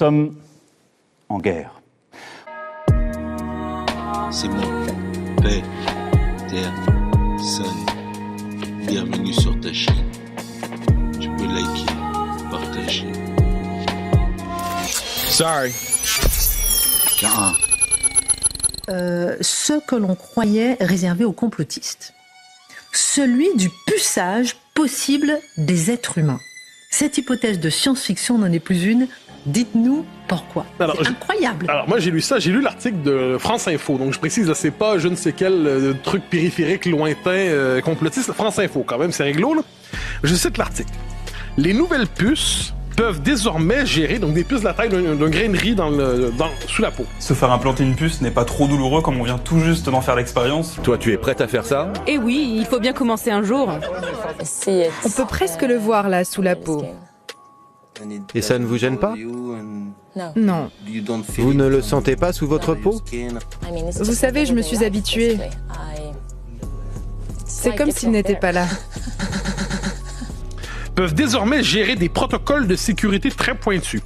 sommes en guerre. C'est moi, Père, Terre, Soleil. Bienvenue sur ta chaîne. Tu peux liker, partager. Sorry. Ce que l'on croyait réservé aux complotistes. Celui du puçage possible des êtres humains. Cette hypothèse de science-fiction n'en est plus une. Dites-nous pourquoi. C'est incroyable. Alors, moi, j'ai lu l'article de France Info. Donc, je précise, là, c'est pas je ne sais quel truc périphérique, lointain, complotiste. France Info, quand même, c'est réglo, là. Je cite l'article. Les nouvelles puces peuvent désormais gérer donc des puces de la taille d'un grain de riz sous la peau. Se faire implanter une puce n'est pas trop douloureux comme on vient tout juste d'en faire l'expérience. Toi, tu es prête à faire ça? Eh oui, il faut bien commencer un jour. On peut presque le voir là, sous la peau. Et ça ne vous gêne pas? Non. Vous ne le sentez pas sous votre peau? Vous savez, je me suis habituée. C'est comme s'il n'était pas là. Peuvent désormais gérer des protocoles de sécurité très pointus.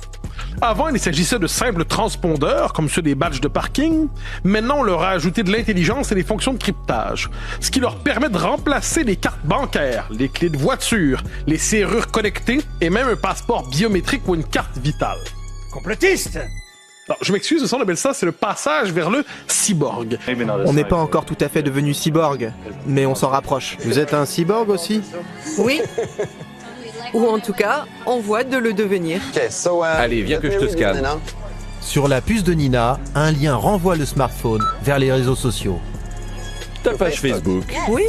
Avant, il s'agissait de simples transpondeurs, comme ceux des badges de parking. Maintenant, on leur a ajouté de l'intelligence et des fonctions de cryptage, ce qui leur permet de remplacer les cartes bancaires, les clés de voiture, les serrures connectées et même un passeport biométrique ou une carte vitale. Complotiste! Alors, je m'excuse, on appelle ça, c'est le passage vers le cyborg. On n'est pas encore tout à fait devenu cyborg, mais on s'en rapproche. Vous êtes un cyborg aussi? Oui. Ou en tout cas, on voit de le devenir. Allez, viens que je te scanne. Sur la puce de Nina, un lien renvoie le smartphone vers les réseaux sociaux. Ta page Facebook. Oui.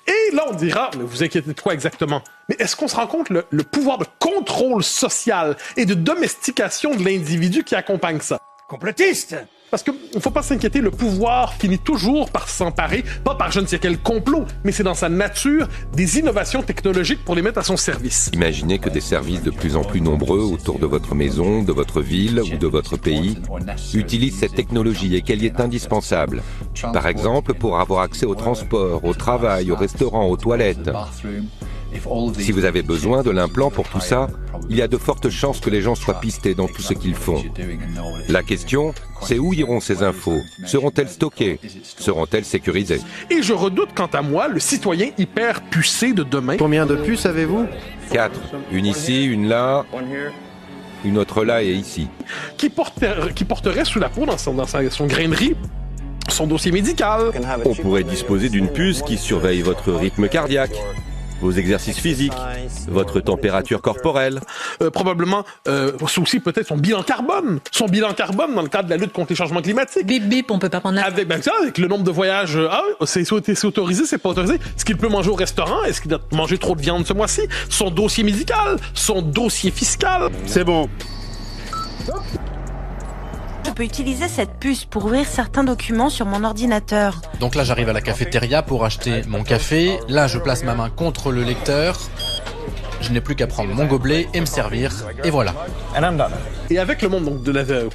Et là, on dira, mais vous inquiétez de quoi exactement? Mais est-ce qu'on se rend compte le pouvoir de contrôle social et de domestication de l'individu qui accompagne ça? Complotiste! Parce qu'il ne faut pas s'inquiéter, le pouvoir finit toujours par s'emparer, pas par je ne sais quel complot, mais c'est dans sa nature, des innovations technologiques pour les mettre à son service. Imaginez que des services de plus en plus nombreux autour de votre maison, de votre ville ou de votre pays utilisent cette technologie et qu'elle y est indispensable. Par exemple, pour avoir accès au transport, au travail, au restaurant, aux toilettes. Si vous avez besoin de l'implant pour tout ça, il y a de fortes chances que les gens soient pistés dans tout ce qu'ils font. La question, c'est où iront ces infos? Seront-elles stockées? Seront-elles sécurisées? Et je redoute quant à moi le citoyen hyper pucé de demain. Combien de puces avez-vous? 4. Une ici, une là, une autre là et ici. Qui porterait sous la peau dans son grain de riz son dossier médical. On pourrait disposer d'une puce qui surveille votre rythme cardiaque, vos exercices physiques, votre température corporelle. Probablement aussi peut-être son bilan carbone. Son bilan carbone dans le cadre de la lutte contre les changements climatiques. Bip bip, on peut pas prendre la... Avec le nombre de voyages, c'est autorisé, c'est pas autorisé. Est-ce qu'il peut manger au restaurant? Est-ce qu'il doit manger trop de viande ce mois-ci? Son dossier médical, son dossier fiscal. C'est bon. Je peux utiliser cette puce pour ouvrir certains documents sur mon ordinateur. Donc là, j'arrive à la cafétéria pour acheter mon café. Là, je place ma main contre le lecteur. Je n'ai plus qu'à prendre mon gobelet et me servir. Et voilà. Et avec le monde donc,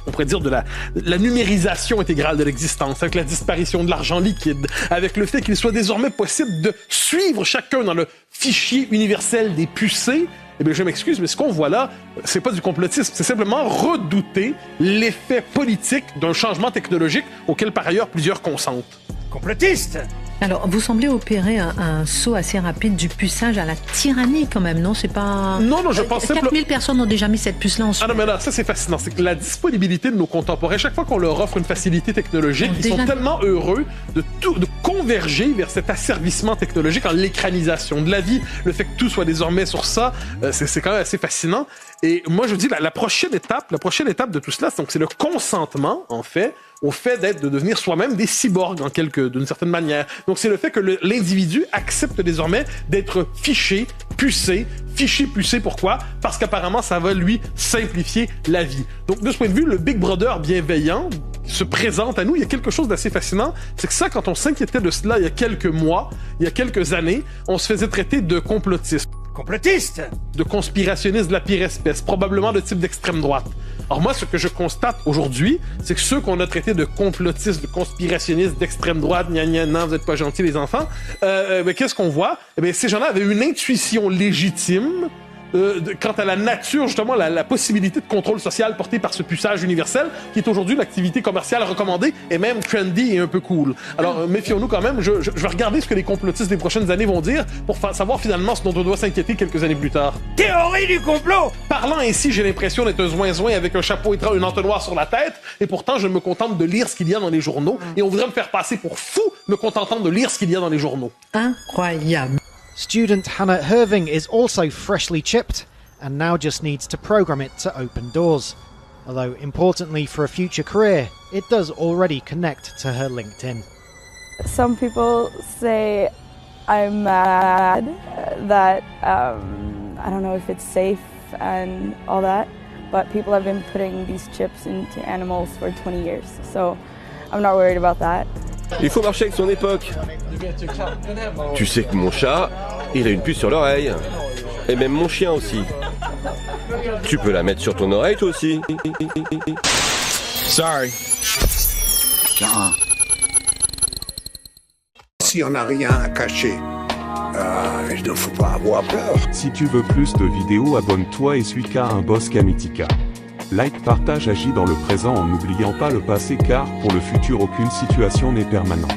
on pourrait dire de la numérisation intégrale de l'existence, avec la disparition de l'argent liquide, avec le fait qu'il soit désormais possible de suivre chacun dans le fichier universel des pucés, eh bien, je m'excuse, mais ce qu'on voit là, c'est pas du complotisme, c'est simplement redouter l'effet politique d'un changement technologique auquel, par ailleurs, plusieurs consentent. Complotiste! Alors, vous semblez opérer un saut assez rapide du puçage à la tyrannie, quand même, non? C'est pas... Non, je pense simplement... 4000 personnes ont déjà mis cette puce-là en dessous. Ah non, mais là, ça, c'est fascinant. C'est que la disponibilité de nos contemporains, chaque fois qu'on leur offre une facilité technologique, ils sont tellement heureux de converger vers cet asservissement technologique en l'écranisation de la vie. Le fait que tout soit désormais sur ça, c'est quand même assez fascinant. Et moi, je dis, la prochaine étape de tout cela, donc, c'est le consentement, en fait, au fait de devenir soi-même des cyborgs, d'une certaine manière. Donc, c'est le fait que l'individu accepte désormais d'être fiché, pucé. Pourquoi? Parce qu'apparemment, ça va lui simplifier la vie. Donc, de ce point de vue, le Big Brother bienveillant se présente à nous. Il y a quelque chose d'assez fascinant. C'est que ça, quand on s'inquiétait de cela il y a quelques mois, il y a quelques années, on se faisait traiter de complotiste. Complotiste! De conspirationniste de la pire espèce, probablement de type d'extrême droite. Alors moi, ce que je constate aujourd'hui, c'est que ceux qu'on a traités de complotistes, de conspirationnistes d'extrême droite, non, vous êtes pas gentils les enfants, qu'est-ce qu'on voit? Eh bien, ces gens-là avaient une intuition légitime quant à la nature, justement, la possibilité de contrôle social portée par ce puçage universel, qui est aujourd'hui l'activité commerciale recommandée et même trendy et un peu cool. Alors, méfions-nous quand même. Je vais regarder ce que les complotistes des prochaines années vont dire pour savoir finalement ce dont on doit s'inquiéter quelques années plus tard. Théorie du complot! Parlant ainsi, j'ai l'impression d'être un zouin-zouin avec un chapeau et un entonnoir sur la tête, et pourtant, je me contente de lire ce qu'il y a dans les journaux, et on voudrait me faire passer pour fou me contentant de lire ce qu'il y a dans les journaux. Incroyable. Student Hannah Irving is also freshly chipped and now just needs to program it to open doors. Although, importantly for a future career, it does already connect to her LinkedIn. Some people say I'm mad that I don't know if it's safe and all that, but people have been putting these chips into animals for 20 years, so I'm not worried about that. Il faut marcher avec son époque. Tu sais que mon chat, il a une puce sur l'oreille. Et même mon chien aussi. Tu peux la mettre sur ton oreille toi aussi. Sorry. Si on n'a rien à cacher, il ne faut pas avoir peur. Si tu veux plus de vidéos, abonne-toi et suis car un boss Kamitika. Like, partage, agis dans le présent en n'oubliant pas le passé car pour le futur aucune situation n'est permanente.